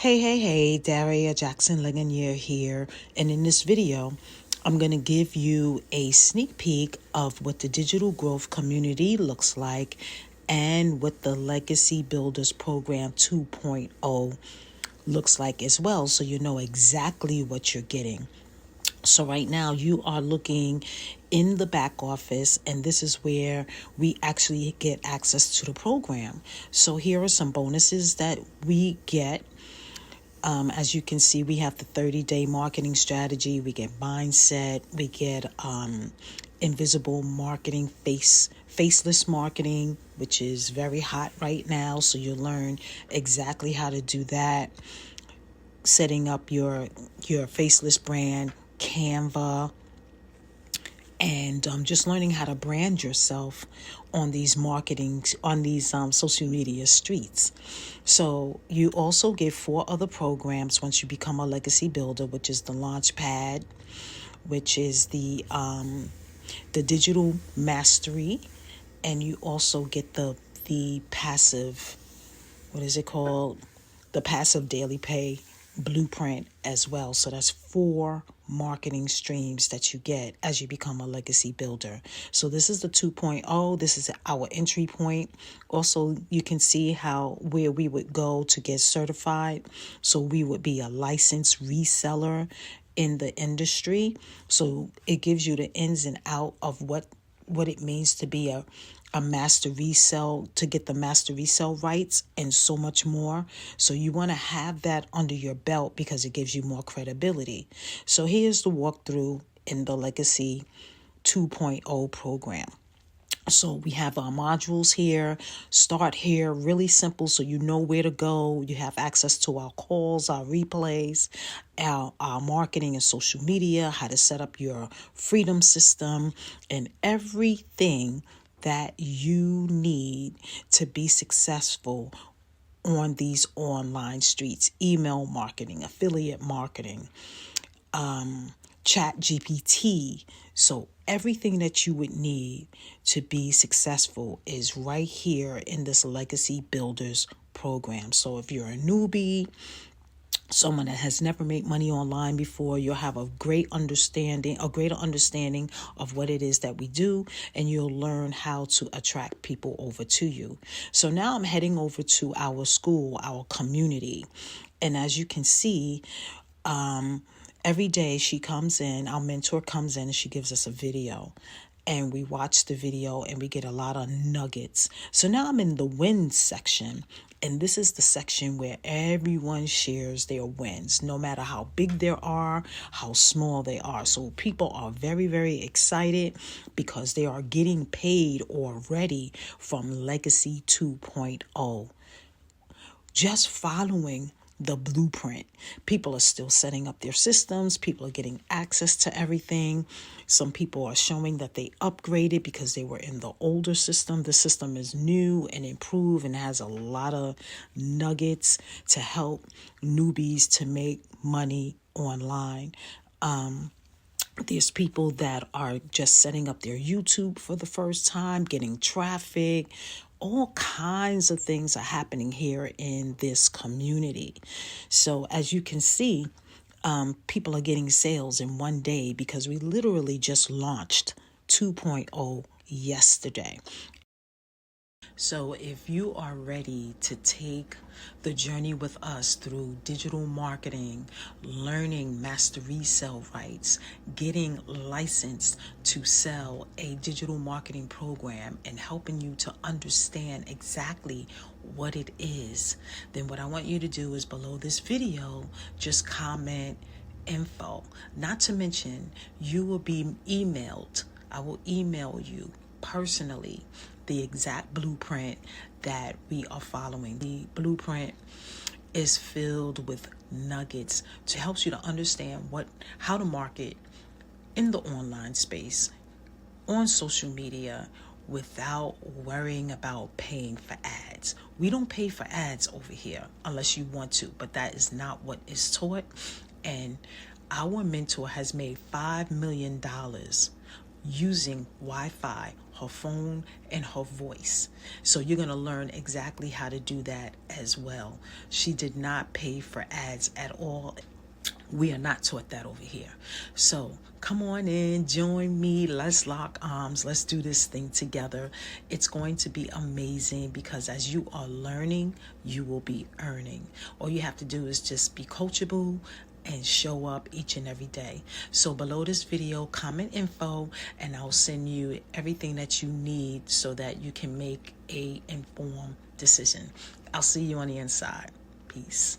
Hey, Daria Jackson Ligonier here, and in this video, I'm going to give you a sneak peek of what the digital growth community looks like and what the Legacy Builders Program 2.0 looks like as well, so you know exactly what you're getting. So right now you are looking in the back office, and this is where we actually get access to the program. So here are some bonuses that we get. As you can see, we have the 30-day marketing strategy. We get mindset. We get invisible marketing, faceless marketing, which is very hot right now. So you'll learn exactly how to do that. Setting up your faceless brand, Canva, and just learning how to brand yourself on these social media streets. So you also get 4 other programs once you become a legacy builder, which is the Launchpad, which is the digital mastery, and you also get the passive, what is it called? The passive daily pay blueprint as well. So that's 4 marketing streams that you get as you become a legacy builder. So this is the 2.0. This is our entry point. Also, you can see where we would go to get certified. So we would be a licensed reseller in the industry. So it gives you the ins and out of what it means to be a master resell, to get the master resell rights, and so much more. So you want to have that under your belt because it gives you more credibility. So here's the walkthrough in the Legacy 2.0 program. So we have our modules here. Start here, really simple, so you know where to go. You have access to our calls, our replays, our marketing and social media, how to set up your freedom system, and everything that you need to be successful on these online streets. Email marketing, affiliate marketing, chat GPT. So everything that you would need to be successful is right here in this Legacy Builders program. So if you're a newbie, someone that has never made money online before, you'll have a greater understanding of what it is that we do, and you'll learn how to attract people over to you. So now I'm heading over to our school, our community. And as you can see, every day our mentor comes in and she gives us a video. And we watch the video and we get a lot of nuggets. So now I'm in the wins section. And this is the section where everyone shares their wins, no matter how big they are, how small they are. So people are very, very excited because they are getting paid already from Legacy 2.0. Just following the blueprint. People are still setting up their systems. People are getting access to everything. Some people are showing that they upgraded because they were in the older system. The system is new and improved and has a lot of nuggets to help newbies to make money online. There's people that are just setting up their YouTube for the first time, getting traffic. All kinds of things are happening here in this community. So as you can see, people are getting sales in one day because we literally just launched 2.0 yesterday. So if you are ready to take the journey with us through digital marketing, learning master resell rights, getting licensed to sell a digital marketing program, and helping you to understand exactly what it is, then what I want you to do is below this video, just comment info. Not to mention, you will be emailed. I will email you personally the exact blueprint that we are following. The blueprint is filled with nuggets to help you to understand how to market in the online space, on social media, without worrying about paying for ads. We don't pay for ads over here unless you want to, but that is not what is taught. And our mentor has made $5 million using Wi-Fi, her phone, and her voice. So you're going to learn exactly how to do that as well. She did not pay for ads at all. We are not taught that over here. So come on in, join me. Let's lock arms. Let's do this thing together. It's going to be amazing because as you are learning, you will be earning. All you have to do is just be coachable and show up each and every day. So below this video, comment info and I'll send you everything that you need so that you can make a informed decision. I'll see you on the inside. Peace.